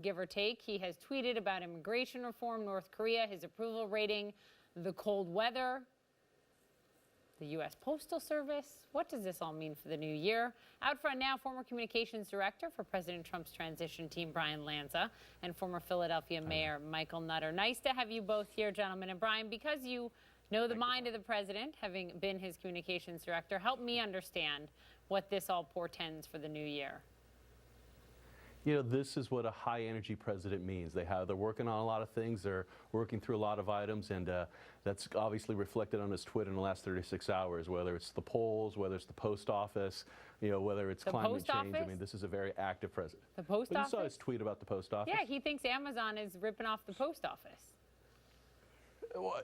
give or take. He has tweeted about immigration reform, North Korea, his approval rating, the cold weather, the U.S. Postal Service. What does this all mean for the new year? Out front now, former communications director for President Trump's transition team, Brian Lanza, and former Philadelphia Mayor Michael Nutter. Nice to have you both here, gentlemen. And Brian, because you know the mind of the president, having been his communications director, help me understand what this all portends for the new year. You know, this is what a high-energy president means. They're working on a lot of things. They're working through a lot of items, and that's obviously reflected on his Twitter in the last 36 hours, whether it's the polls, whether it's the post office, you know, whether it's climate change. I mean, this is a very active president. The post office? You saw his tweet about the post office? Yeah, he thinks Amazon is ripping off the post office. Well,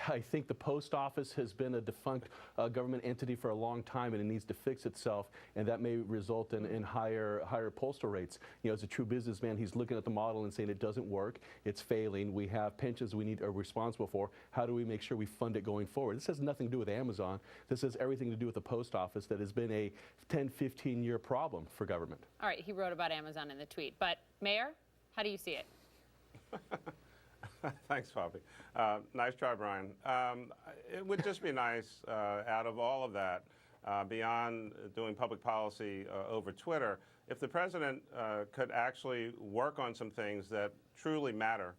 I think the post office has been a defunct government entity for a long time, and it needs to fix itself, and that may result in higher postal rates. You know, as a true businessman, he's looking at the model and saying it doesn't work, it's failing, we have pensions are responsible for. How do we make sure we fund it going forward? This has nothing to do with Amazon. This has everything to do with the post office that has been a 10, 15-year problem for government. All right, he wrote about Amazon in the tweet, but Mayor, how do you see it? Thanks, Poppy. Nice try, Brian. It would just be nice, out of all of that, beyond doing public policy over Twitter, if the president could actually work on some things that truly matter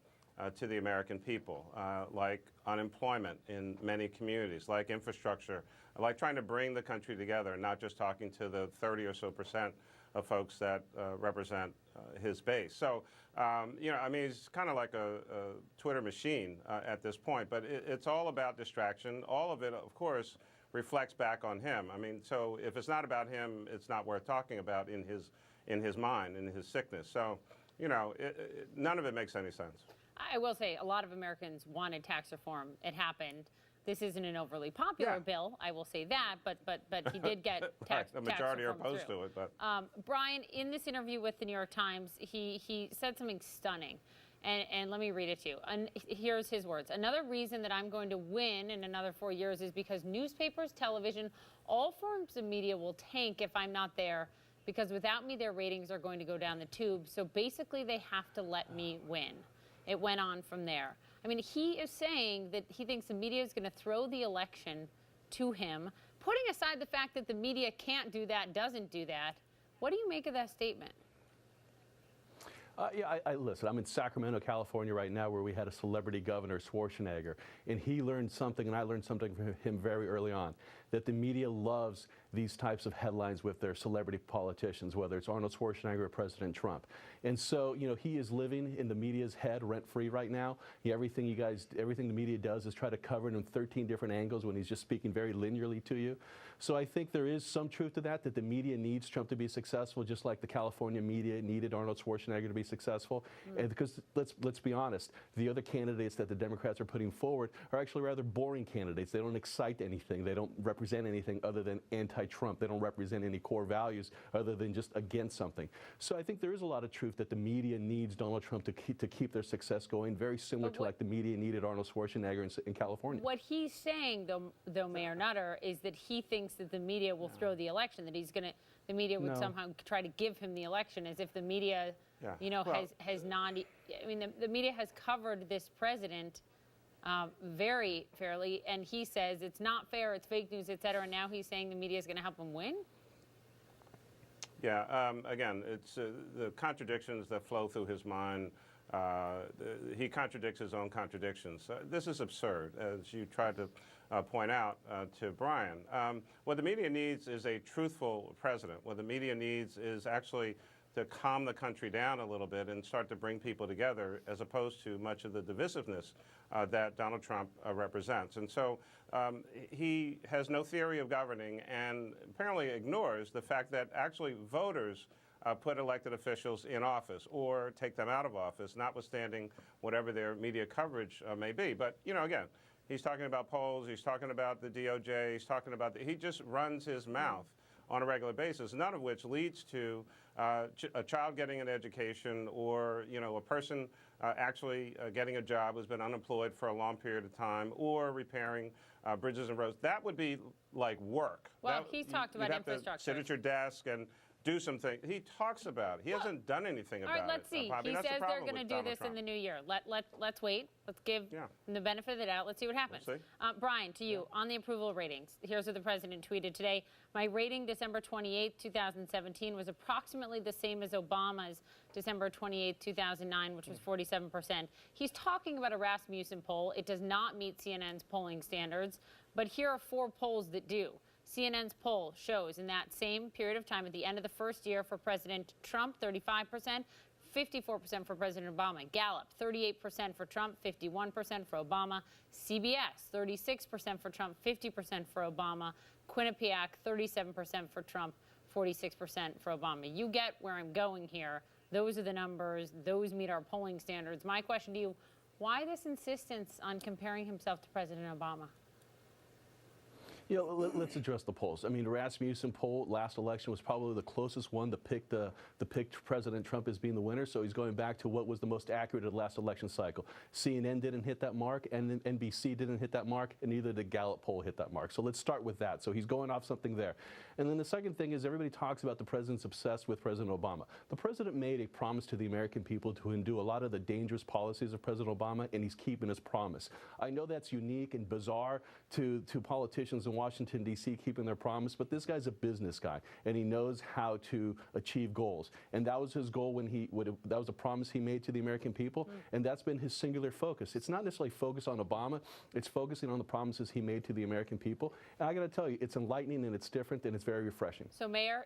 to the American people, like unemployment in many communities, like infrastructure, like trying to bring the country together, not just talking to the 30 or so % of folks that represent his base. So, you know, I mean, he's kind of like a Twitter machine at this point, but it's all about distraction. All of it, of course, reflects back on him. I mean, so if it's not about him, it's not worth talking about in his mind, in his sickness. So, you know, none of it makes any sense. I will say a lot of Americans wanted tax reform. It happened. This isn't an overly popular bill, I will say that, but he did get tax The majority are opposed through. to it. But Brian, in this interview with the New York Times, he said something stunning, and let me read it to you. And here's his words. Another reason that I'm going to win in another 4 years is because newspapers, television, all forms of media will tank if I'm not there, because without me, their ratings are going to go down the tube. So basically, they have to let me win. It went on from there. I mean, he is saying that he thinks the media is going to throw the election to him. Putting aside the fact that the media can't do that, doesn't do that, what do you make of that statement? Yeah, listen, I'm in Sacramento, California right now, where we had a celebrity governor, Schwarzenegger, and he learned something, and I learned something from him very early on, that the media loves these types of headlines with their celebrity politicians, whether it's Arnold Schwarzenegger or President Trump. And so, you know, he is living in the media's head rent-free right now. Everything the media does is try to cover it in 13 different angles when he's just speaking very linearly to you. So I think there is some truth to that the media needs Trump to be successful, just like the California media needed Arnold Schwarzenegger to be successful. And because let's be honest, the other candidates that the Democrats are putting forward are actually rather boring candidates. They don't excite anything. They don't represent anything other than anti-Trump. They don't represent any core values other than just against something. So I think there is a lot of truth that the media needs Donald Trump to keep their success going, very similar to like the media needed Arnold Schwarzenegger in California. What he's saying, though, Mayor Nutter, is that he thinks that the media will throw the election, that the media would somehow try to give him the election, as if the media, you know, has not. I mean, the media has covered this president very fairly, and he says it's not fair, it's fake news, et cetera. And now he's saying the media is going to help him win. Yeah, again, it's the contradictions that flow through his mind. He contradicts his own contradictions. This is absurd, as you tried to point out to Brian. What the media needs is a truthful president. What the media needs is actually to calm the country down a little bit and start to bring people together, as opposed to much of the divisiveness that Donald Trump represents. And so he has no theory of governing and apparently ignores the fact that actually voters put elected officials in office or take them out of office, notwithstanding whatever their media coverage may be. But, you know, again, he's talking about polls, he's talking about the DOJ, he's talking about he just runs his mouth on a regular basis, none of which leads to a child getting an education or, you know, a person actually getting a job who's been unemployed for a long period of time, or repairing bridges and roads. That would be like work. Well, he's talked about infrastructure. Sit at your desk and do some things. He talks about it. He hasn't done anything All about it. right, let's see. Bobby. He That's the says they're problem going to with do Donald this Trump. in the new year. Let's wait. Let's give them the benefit of the doubt. Let's see what happens. We'll see. Brian, to you, on the approval ratings, here's what the president tweeted today. My rating December 28, 2017 was approximately the same as Obama's December 28, 2009, which was 47%. He's talking about a Rasmussen poll. It does not meet CNN's polling standards, but here are 4 polls that do. CNN's poll shows in that same period of time at the end of the first year for President Trump, 35%, 54% for President Obama. Gallup, 38% for Trump, 51% for Obama. CBS, 36% for Trump, 50% for Obama. Quinnipiac, 37% for Trump, 46% for Obama. You get where I'm going here. Those are the numbers. Those meet our polling standards. My question to you, why this insistence on comparing himself to President Obama? You know, let's address the polls. I mean, the Rasmussen poll last election was probably the closest one to pick President Trump as being the winner. So he's going back to what was the most accurate of the last election cycle. CNN didn't hit that mark, and NBC didn't hit that mark, and neither did Gallup poll hit that mark. So let's start with that. So he's going off something there. And then the second thing is everybody talks about the president's obsessed with President Obama. The president made a promise to the American people to undo a lot of the dangerous policies of President Obama, and he's keeping his promise. I know that's unique and bizarre to politicians in Washington, D.C. keeping their promise, but this guy's a business guy, and he knows how to achieve goals. And that was his goal that was a promise he made to the American people, and that's been his singular focus. It's not necessarily focused on Obama, it's focusing on the promises he made to the American people. And I got to tell you, it's enlightening and it's different and it's very refreshing. So, Mayor,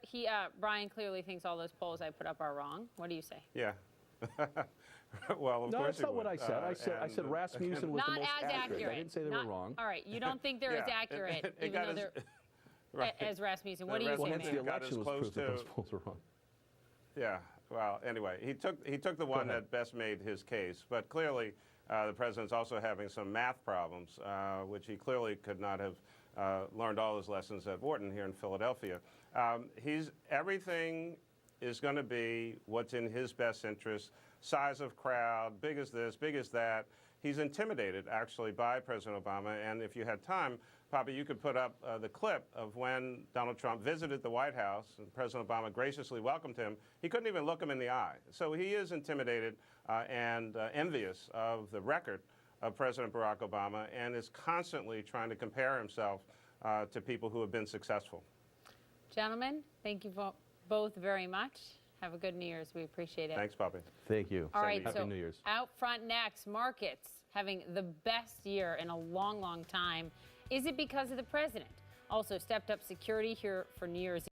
Brian clearly thinks all those polls I put up are wrong. What do you say? Yeah. Well, of No, course that's he not would. what I said. I said Rasmussen was Not the most as accurate. I didn't say they were wrong. All right, you don't think they're as Yeah, accurate, it even got though us- they're Right. as Rasmussen. What do you Well, say, Hence the Mayor? got as election was close proof that those to- polls were wrong. Yeah. Well, anyway, he took the one ahead. that best made his case, but clearly the president's also having some math problems, which he clearly could not have learned all his lessons at Wharton here in Philadelphia. Everything is going to be what's in his best interest, size of crowd, big as this, big as that. He's intimidated, actually, by President Obama, and if you had time, Poppy, you could put up the clip of when Donald Trump visited the White House and President Obama graciously welcomed him. He couldn't even look him in the eye. So he is intimidated and envious of the record of President Barack Obama and is constantly trying to compare himself to people who have been successful. Gentlemen, thank you both very much. Have a good New Year's. We appreciate it. Thanks, Poppy. Thank you. All right, Happy so New Year's. out front next, markets having the best year in a long, long time. Is it because of the president? Also, stepped up security here for New Year's